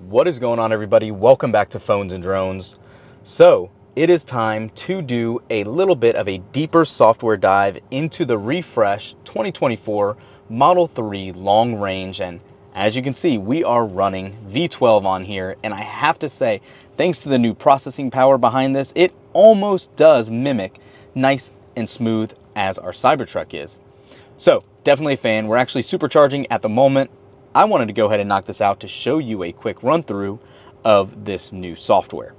What is going on, everybody? Welcome back to Phones and Drones. So it is time to do a little bit of a deeper software dive into the refresh 2024 Model 3 long range. And as you can see, we are running V12 on here. And I have to say, thanks to the new processing power behind this, it almost does mimic nice and smooth as our Cybertruck is. So definitely a fan. We're actually supercharging at the moment. I wanted to go ahead and knock this out to show you a quick run through of this new software.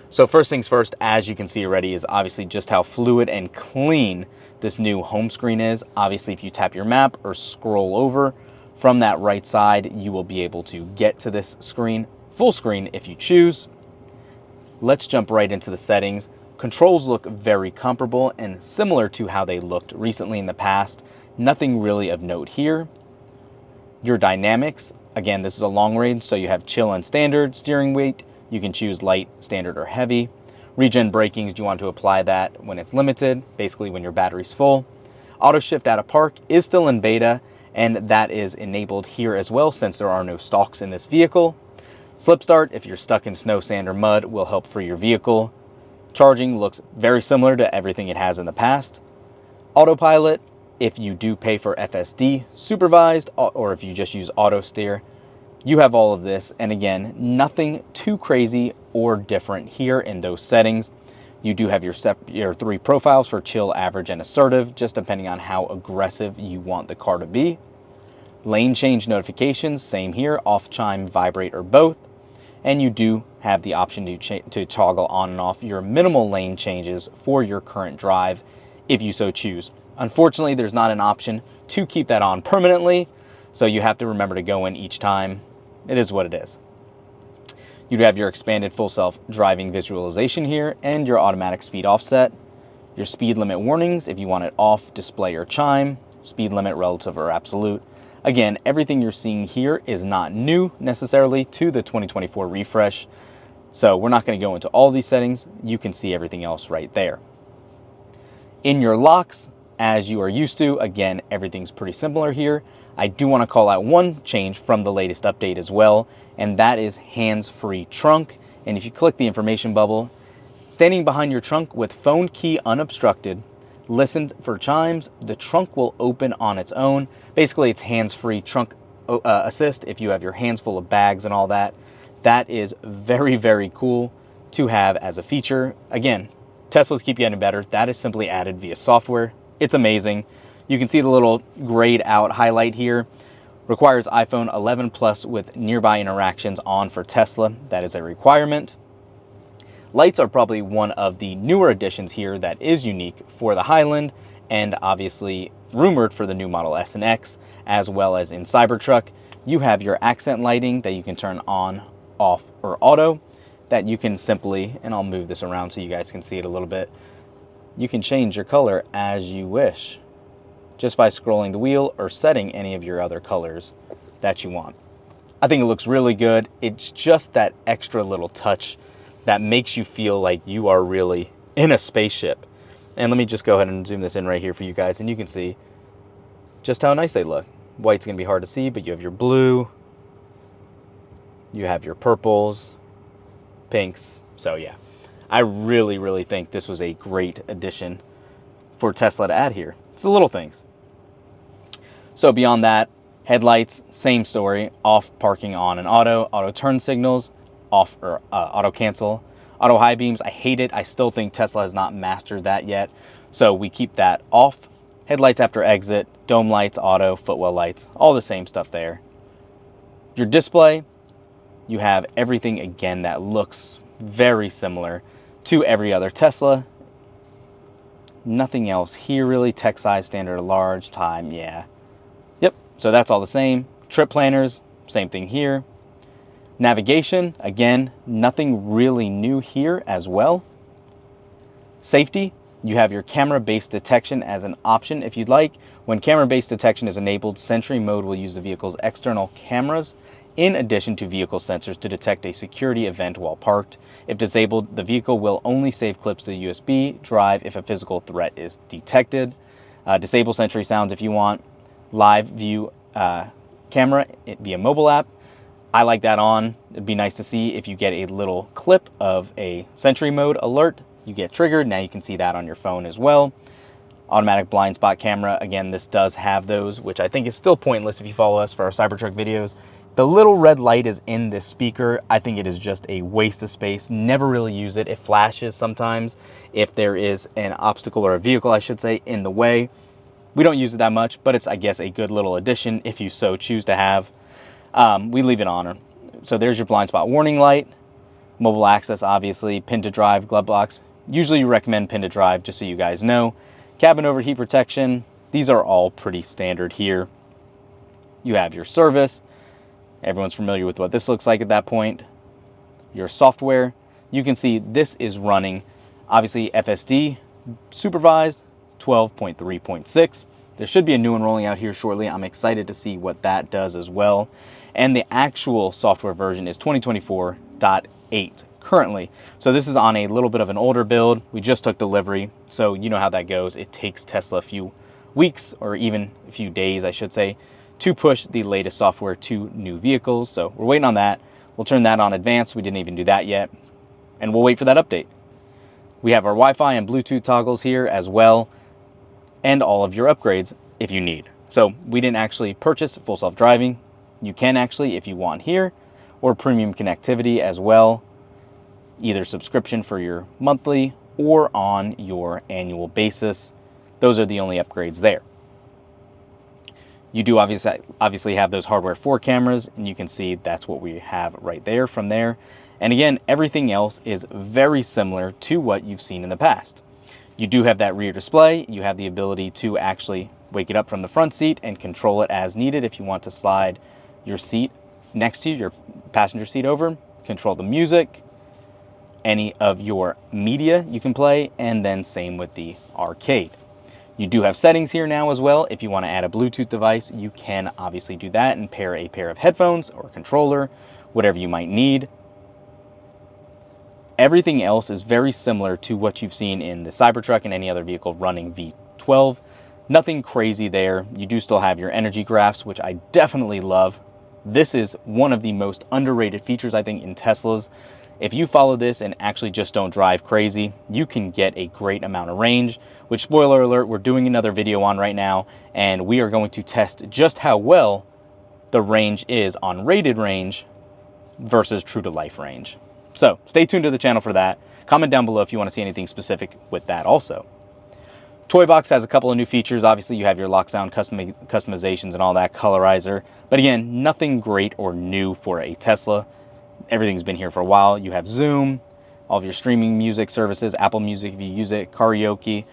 So first things first, as you can see already, is obviously just how fluid and clean this new home screen is. Obviously, if you tap your map or scroll over from that right side, you will be able to get to this screen, full screen if you choose. Let's jump right into the settings. Controls look very comparable and similar to how they looked recently in the past. Nothing really of note here. Your dynamics, again, this is a long range, so you have chill and standard steering weight. You can choose light, standard, or heavy. Regen braking, do you want to apply that when it's limited, basically when your battery's full. Auto shift out of park is still in beta, and that is enabled here as well since there are no stalks in this vehicle. Slip start, if you're stuck in snow, sand, or mud, will help free your vehicle. Charging looks very similar to everything it has in the past. Autopilot, if you do pay for FSD supervised, or if you just use auto steer, you have all of this. And again, nothing too crazy or different here in those settings. You do have your three profiles for chill, average, and assertive, just depending on how aggressive you want the car to be. Lane change notifications, same here, off, chime, vibrate, or both. And you do have the option to toggle on and off your minimal lane changes for your current drive if you so choose. Unfortunately, there's not an option to keep that on permanently, so you have to remember to go in each time. It is what it is. You'd have your expanded full self-driving visualization here and your automatic speed offset. Your speed limit warnings, if you want it off, display, or chime. Speed limit, relative or absolute. Again, everything you're seeing here is not new necessarily to the 2024 refresh, so we're not going to go into all these settings. You can see everything else right there. In your locks, as you are used to, again, everything's pretty similar here. I do want to call out one change from the latest update as well, and that is hands-free trunk. And if you click the information bubble, standing behind your trunk with phone key unobstructed, listen for chimes, the trunk will open on its own. Basically, it's hands-free trunk assist if you have your hands full of bags and all that. That is very, very cool to have as a feature. Again, Teslas keep getting better. That is simply added via software. It's amazing. You can see the little grayed out highlight here. Requires iPhone 11 Plus with nearby interactions on for Tesla. That is a requirement. Lights are probably one of the newer additions here that is unique for the Highland and obviously rumored for the new Model S and X, as well as in Cybertruck. You have your accent lighting that you can turn on, off, or auto that you can simply, and I'll move this around so you guys can see it a little bit, you can change your color as you wish just by scrolling the wheel or setting any of your other colors that you want. I think it looks really good. It's just that extra little touch that makes you feel like you are really in a spaceship. And let me just go ahead and zoom this in right here for you guys, and you can see just how nice they look. White's gonna be hard to see, but you have your blue, you have your purples, pinks. So yeah, I really, really think this was a great addition for Tesla to add here. It's the little things. So beyond that, headlights, same story, off, parking, on, and auto turn signals, off or auto cancel, auto high beams. I hate it. I still think Tesla has not mastered that yet. So we keep that off. Headlights after exit, dome lights, auto, footwell lights, all the same stuff there. Your display, you have everything again that looks very similar to every other Tesla. Nothing else here really. Text size, standard, large, time, yeah. Yep, so that's all the same. Trip planners, same thing here. Navigation, again, nothing really new here as well. Safety, you have your camera-based detection as an option if you'd like. When camera-based detection is enabled, Sentry mode will use the vehicle's external cameras in addition to vehicle sensors to detect a security event while parked. If disabled, the vehicle will only save clips to the USB drive if a physical threat is detected. Disable Sentry sounds if you want. Live view camera via mobile app. I like that on. It'd be nice to see if you get a little clip of a Sentry mode alert. You get triggered. Now you can see that on your phone as well. Automatic blind spot camera. Again, this does have those, which I think is still pointless if you follow us for our Cybertruck videos. The little red light is in this speaker. I think it is just a waste of space. Never really use it. It flashes sometimes if there is an obstacle, or a vehicle, I should say, in the way. We don't use it that much, but it's, I guess, a good little addition if you so choose to have. We leave it on. So there's your blind spot warning light. Mobile access, obviously. Pin to drive, glove box. Usually you recommend pin to drive, just so you guys know. Cabin overheat protection. These are all pretty standard here. You have your service. Everyone's familiar with what this looks like at that point. Your software. You can see this is running, obviously, FSD supervised 12.3.6. There should be a new one rolling out here shortly. I'm excited to see what that does as well. And the actual software version is 2024.8 currently. So this is on a little bit of an older build. We just took delivery, so you know how that goes. It takes Tesla a few weeks, or even a few days, I should say, to push the latest software to new vehicles. So we're waiting on that. We'll turn that on advanced. We didn't even do that yet. And we'll wait for that update. We have our Wi-Fi and Bluetooth toggles here as well, and all of your upgrades if you need. So we didn't actually purchase full self-driving. You can actually, if you want here, or premium connectivity as well. Either subscription for your monthly or on your annual basis. Those are the only upgrades there. You do obviously have those hardware 4 cameras, and you can see that's what we have right there from there. And again, everything else is very similar to what you've seen in the past. You do have that rear display. You have the ability to actually wake it up from the front seat and control it as needed. If you want to slide your seat next to you, your passenger seat over, control the music, any of your media you can play, and then same with the arcade. You do have settings here now as well. If you want to add a Bluetooth device, you can obviously do that and pair a pair of headphones or a controller, whatever you might need. Everything else is very similar to what you've seen in the Cybertruck and any other vehicle running V12. Nothing crazy there. You do still have your energy graphs, which I definitely love. This is one of the most underrated features, I think, in Teslas. If you follow this and actually just don't drive crazy, you can get a great amount of range, which, spoiler alert, we're doing another video on right now, and we are going to test just how well the range is on rated range versus true to life range. So stay tuned to the channel for that. Comment down below if you want to see anything specific with that also. Toy box has a couple of new features. Obviously, you have your lock sound customizations and all that, colorizer. But again, nothing great or new for a Tesla. Everything's been here for a while. You have Zoom, all of your streaming music services, Apple Music if you use it, karaoke.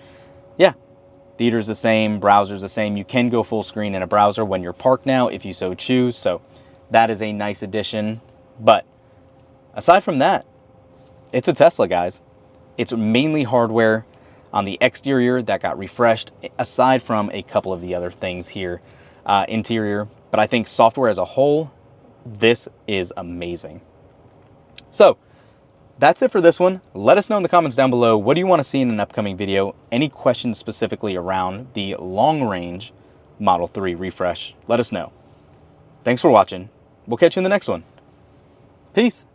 Yeah, theater's the same, browser's the same. You can go full screen in a browser when you're parked now if you so choose. So that is a nice addition. But aside from that, it's a Tesla, guys. It's mainly hardware on the exterior that got refreshed, aside from a couple of the other things here, interior. But I think software as a whole, this is amazing. So that's it for this one. Let us know in the comments down below, what do you want to see in an upcoming video? Any questions specifically around the long range Model 3 refresh? Let us know. Thanks for watching. We'll catch you in the next one. Peace.